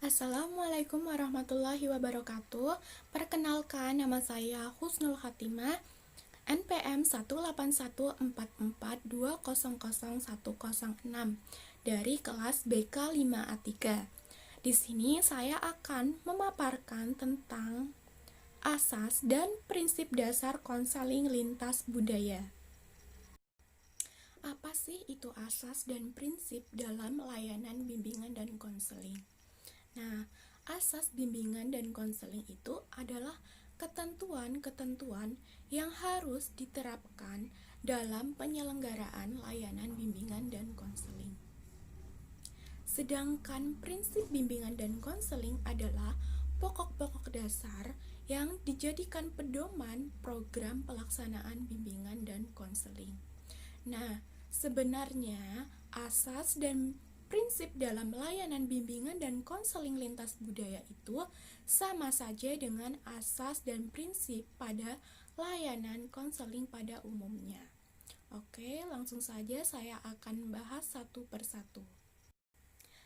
Assalamualaikum warahmatullahi wabarakatuh. Perkenalkan, nama saya Husnul Khatimah, NPM 18144200106 dari kelas BK 5A3. Di sini saya akan memaparkan tentang asas dan prinsip dasar konseling lintas budaya. Apa sih itu asas dan prinsip dalam layanan bimbingan dan konseling? Nah, asas bimbingan dan konseling itu adalah ketentuan-ketentuan yang harus diterapkan dalam penyelenggaraan layanan bimbingan dan konseling. Sedangkan prinsip bimbingan dan konseling adalah pokok-pokok dasar yang dijadikan pedoman program pelaksanaan bimbingan dan konseling. Nah, sebenarnya asas dan prinsip dalam layanan bimbingan dan konseling lintas budaya itu sama saja dengan asas dan prinsip pada layanan konseling pada umumnya. Oke, langsung saja saya akan bahas satu persatu.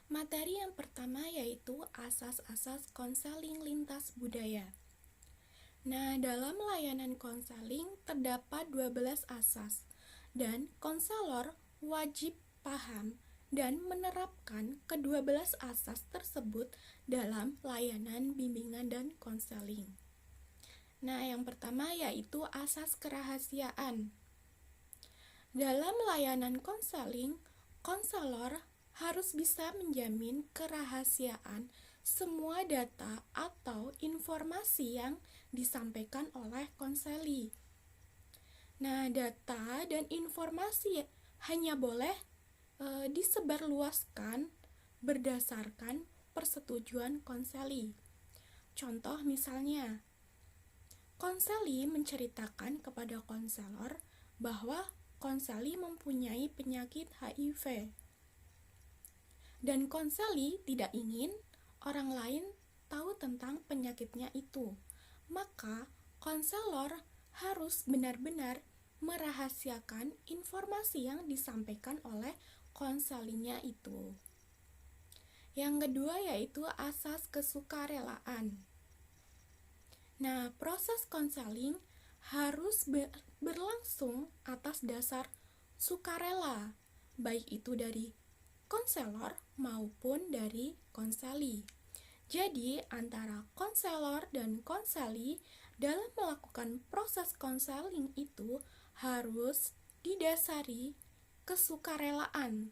Materi yang pertama yaitu asas-asas konseling lintas budaya. Nah, dalam layanan konseling terdapat 12 asas, dan konselor wajib paham dan menerapkan ke-12 asas tersebut dalam layanan bimbingan dan konseling. Nah, yang pertama yaitu asas kerahasiaan. Dalam layanan konseling, konselor harus bisa menjamin kerahasiaan semua data atau informasi yang disampaikan oleh konseli. Nah, data dan informasi hanya boleh disebarluaskan berdasarkan persetujuan konseli. Contoh misalnya, konseli menceritakan kepada konselor bahwa konseli mempunyai penyakit HIV. Dan konseli tidak ingin orang lain tahu tentang penyakitnya itu. Maka konselor harus benar-benar merahasiakan informasi yang disampaikan oleh konselinya itu. Yang kedua yaitu asas kesukarelaan. Nah, proses konseling harus berlangsung atas dasar sukarela, baik itu dari konselor maupun dari konseli. Jadi, antara konselor dan konseli dalam melakukan proses konseling itu harus didasari kesukarelaan.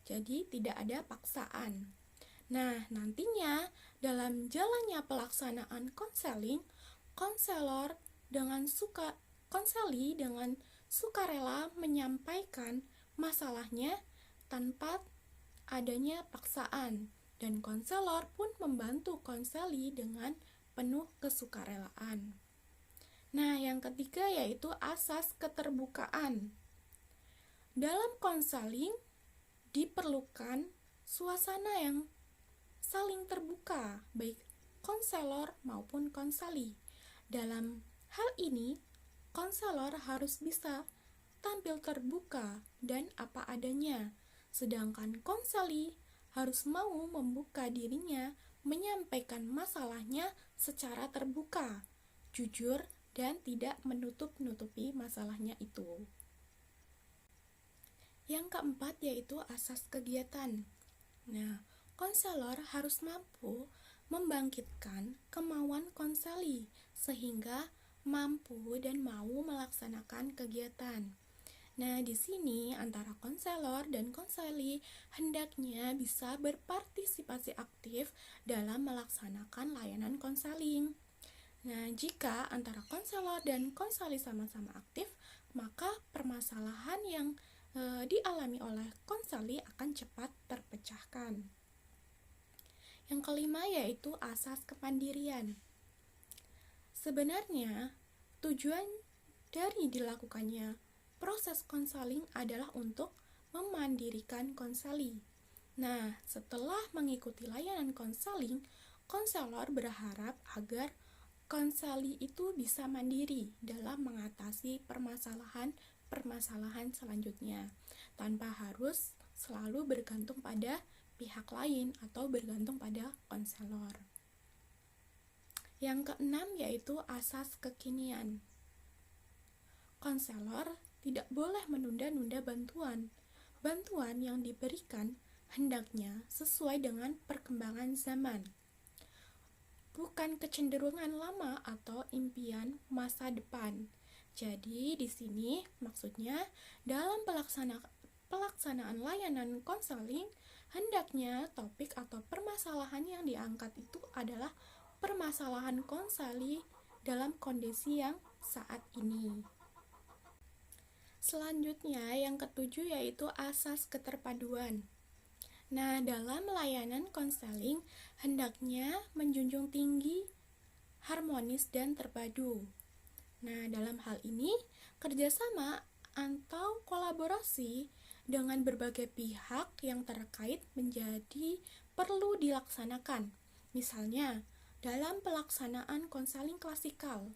Jadi, tidak ada paksaan. Nah, nantinya dalam jalannya pelaksanaan konseling, konseli dengan sukarela menyampaikan masalahnya tanpa adanya paksaan, dan konselor pun membantu konseli dengan penuh kesukarelaan. Nah, yang ketiga yaitu asas keterbukaan. Dalam konseling diperlukan suasana yang saling terbuka, baik konselor maupun konseli. Dalam hal ini, konselor harus bisa tampil terbuka dan apa adanya, sedangkan konseli harus mau membuka dirinya menyampaikan masalahnya secara terbuka, jujur, dan tidak menutup-nutupi masalahnya itu. Yang keempat yaitu asas kegiatan. Nah, konselor harus mampu membangkitkan kemauan konseli sehingga mampu dan mau melaksanakan kegiatan. Nah, di sini antara konselor dan konseli hendaknya bisa berpartisipasi aktif dalam melaksanakan layanan konseling. Nah, jika antara konselor dan konseli sama-sama aktif, maka permasalahan yang dialami oleh konseli akan cepat terpecahkan. Yang kelima yaitu asas kemandirian. Sebenarnya, tujuan dari dilakukannya proses konseling adalah untuk memandirikan konseli. Nah, setelah mengikuti layanan konseling, konselor berharap agar konseli itu bisa mandiri dalam mengatasi permasalahan selanjutnya, tanpa harus selalu bergantung pada pihak lain atau bergantung pada konselor. Yang keenam yaitu asas kekinian. Konselor tidak boleh menunda-nunda bantuan. Bantuan yang diberikan hendaknya sesuai dengan perkembangan zaman, bukan kecenderungan lama atau impian masa depan. Jadi di sini maksudnya dalam pelaksanaan layanan konseling hendaknya topik atau permasalahan yang diangkat itu adalah permasalahan konseli dalam kondisi yang saat ini. Selanjutnya yang ketujuh yaitu asas keterpaduan. Nah, dalam layanan konseling hendaknya menjunjung tinggi harmonis dan terpadu. Nah, dalam hal ini kerjasama atau kolaborasi dengan berbagai pihak yang terkait menjadi perlu dilaksanakan. Misalnya, dalam pelaksanaan konseling klasikal,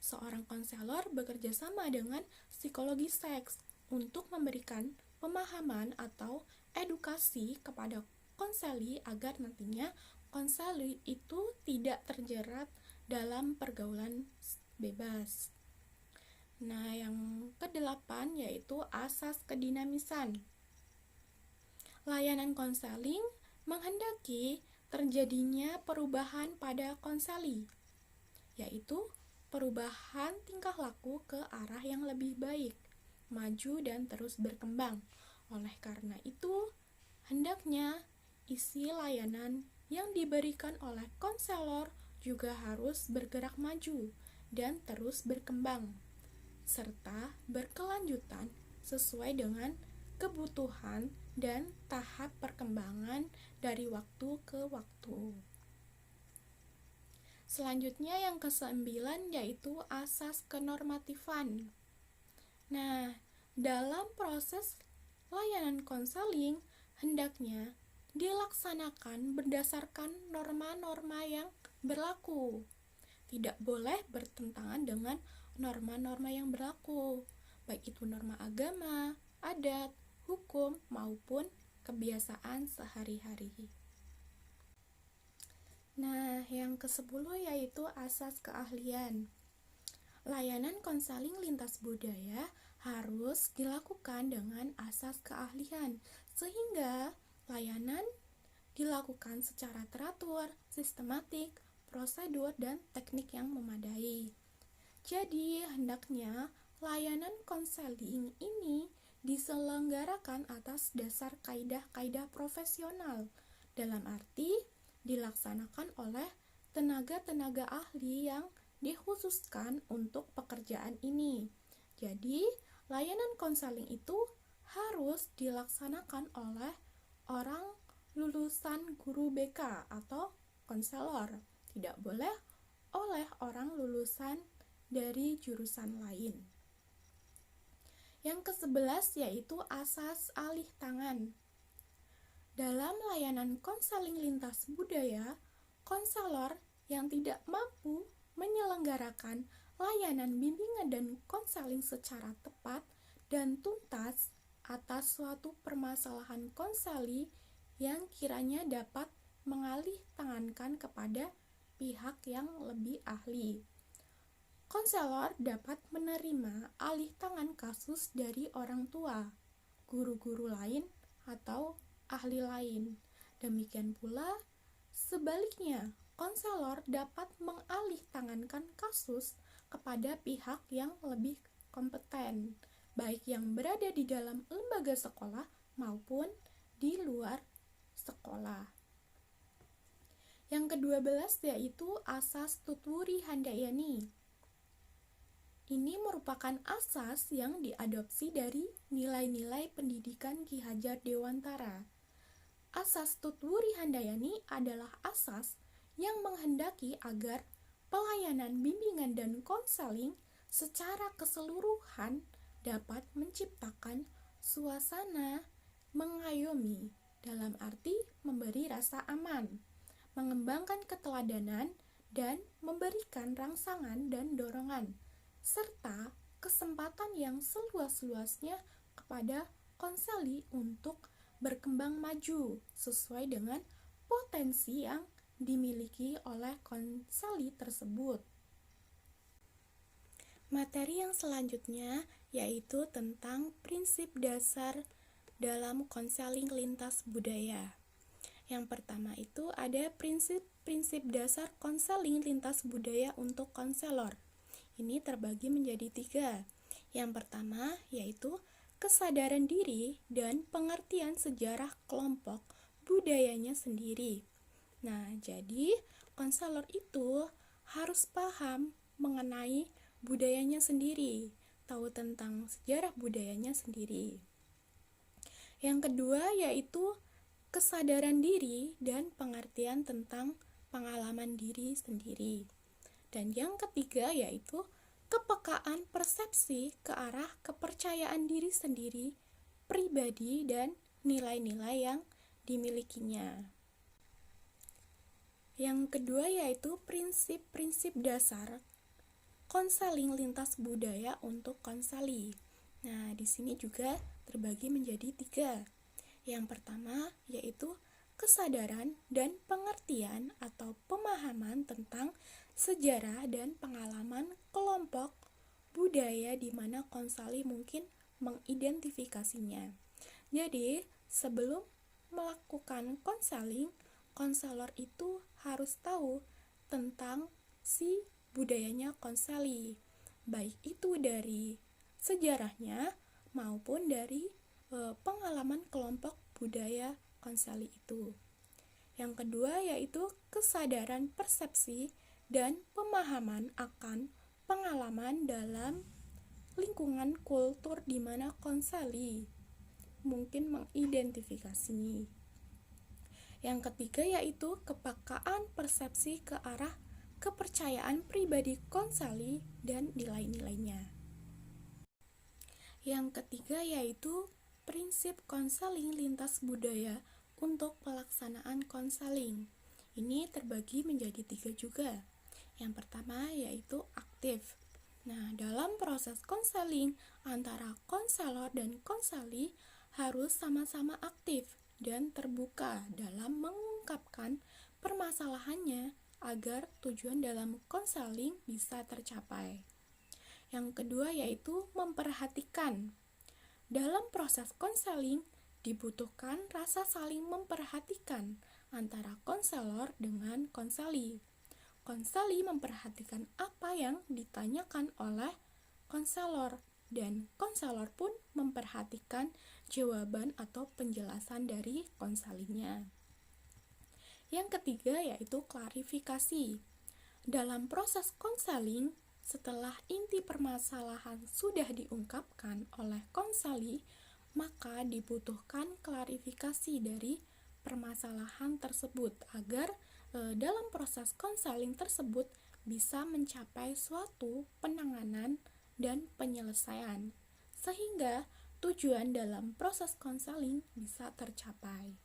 seorang konselor bekerja sama dengan psikologi seks untuk memberikan pemahaman atau edukasi kepada konseli agar nantinya konseli itu tidak terjerat dalam pergaulan bebas. Nah, yang kedelapan yaitu asas kedinamisan. Layanan konseling menghendaki terjadinya perubahan pada konseli, yaitu perubahan tingkah laku ke arah yang lebih baik, maju dan terus berkembang. Oleh karena itu, hendaknya isi layanan yang diberikan oleh konselor juga harus bergerak maju dan terus berkembang, serta berkelanjutan sesuai dengan kebutuhan dan tahap perkembangan dari waktu ke waktu. Selanjutnya yang ke-9 yaitu asas kenormatifan. Nah, dalam proses layanan konseling hendaknya dilaksanakan berdasarkan norma-norma yang berlaku. Tidak boleh bertentangan dengan norma-norma yang berlaku, baik itu norma agama, adat, hukum, maupun kebiasaan sehari-hari. Nah, yang ke-10 yaitu asas keahlian. Layanan konseling lintas budaya harus dilakukan dengan asas keahlian, sehingga layanan dilakukan secara teratur, sistematik, prosedur, dan teknik yang memadai. Jadi, hendaknya layanan konseling ini diselenggarakan atas dasar kaidah-kaidah profesional, dalam arti dilaksanakan oleh tenaga-tenaga ahli yang dikhususkan untuk pekerjaan ini. Jadi, layanan konseling itu harus dilaksanakan oleh orang lulusan guru BK atau konselor, tidak boleh oleh orang lulusan dari jurusan lain. Yang ke-11 yaitu asas alih tangan. Dalam layanan konseling lintas budaya, konselor yang tidak mampu menyelenggarakan layanan bimbingan dan konseling secara tepat dan tuntas atas suatu permasalahan konseli yang kiranya dapat mengalih tangankan kepada pihak yang lebih ahli. Konselor dapat menerima alih tangan kasus dari orang tua, guru-guru lain, atau ahli lain. Demikian pula sebaliknya, konselor dapat mengalih tangankan kasus kepada pihak yang lebih kompeten, baik yang berada di dalam lembaga sekolah maupun di luar sekolah. Yang ke-12 yaitu asas Tutwuri Handayani. Ini merupakan asas yang diadopsi dari nilai-nilai pendidikan Ki Hajar Dewantara. Asas Tutwuri Handayani adalah asas yang menghendaki agar pelayanan bimbingan dan konseling secara keseluruhan dapat menciptakan suasana mengayomi, dalam arti memberi rasa aman, mengembangkan keteladanan, dan memberikan rangsangan dan dorongan, serta kesempatan yang seluas-luasnya kepada konseli untuk berkembang maju sesuai dengan potensi yang dimiliki oleh konseli tersebut. Materi yang selanjutnya yaitu tentang prinsip dasar dalam konseling lintas budaya. Yang pertama itu ada prinsip-prinsip dasar konseling lintas budaya untuk konselor. Ini terbagi menjadi 3. Yang pertama yaitu kesadaran diri dan pengertian sejarah kelompok budayanya sendiri. Nah, jadi konselor itu harus paham mengenai budayanya sendiri, tahu tentang sejarah budayanya sendiri. Yang kedua yaitu kesadaran diri dan pengertian tentang pengalaman diri sendiri. Dan yang ketiga yaitu kepekaan persepsi ke arah kepercayaan diri sendiri, pribadi, dan nilai-nilai yang dimilikinya. Yang kedua yaitu prinsip-prinsip dasar konseling lintas budaya untuk konseli. Nah, di sini juga terbagi menjadi 3. Yang pertama yaitu kesadaran dan pengertian atau pemahaman tentang sejarah dan pengalaman kelompok budaya di mana konseli mungkin mengidentifikasinya. Jadi, sebelum melakukan konseling, konselor itu harus tahu tentang si budayanya konseli, baik itu dari sejarahnya maupun dari pengalaman kelompok budaya konseli itu. Yang kedua yaitu kesadaran persepsi dan pemahaman akan pengalaman dalam lingkungan kultur di mana konseli mungkin mengidentifikasi. Yang ketiga yaitu kepekaan persepsi ke arah kepercayaan pribadi konseli dan nilai-nilainya. Yang ketiga yaitu prinsip konseling lintas budaya untuk pelaksanaan konseling. Ini terbagi menjadi 3 juga. Yang pertama yaitu aktif. Nah, dalam proses konseling antara konselor dan konseli harus sama-sama aktif dan terbuka dalam mengungkapkan permasalahannya agar tujuan dalam konseling bisa tercapai. Yang kedua yaitu memperhatikan. Dalam proses konseling, dibutuhkan rasa saling memperhatikan antara konselor dengan konseli. Konseli memperhatikan apa yang ditanyakan oleh konselor, dan konselor pun memperhatikan jawaban atau penjelasan dari konselinya. Yang ketiga yaitu klarifikasi. Dalam proses konseling, setelah inti permasalahan sudah diungkapkan oleh konseli, maka dibutuhkan klarifikasi dari permasalahan tersebut agar dalam proses konseling tersebut bisa mencapai suatu penanganan dan penyelesaian, sehingga tujuan dalam proses konseling bisa tercapai.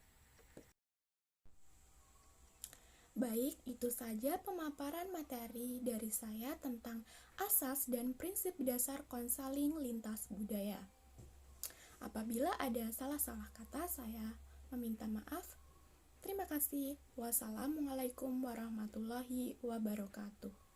Baik, itu saja pemaparan materi dari saya tentang asas dan prinsip dasar konseling lintas budaya. Apabila ada salah-salah kata, saya meminta maaf. Terima kasih. Wassalamualaikum warahmatullahi wabarakatuh.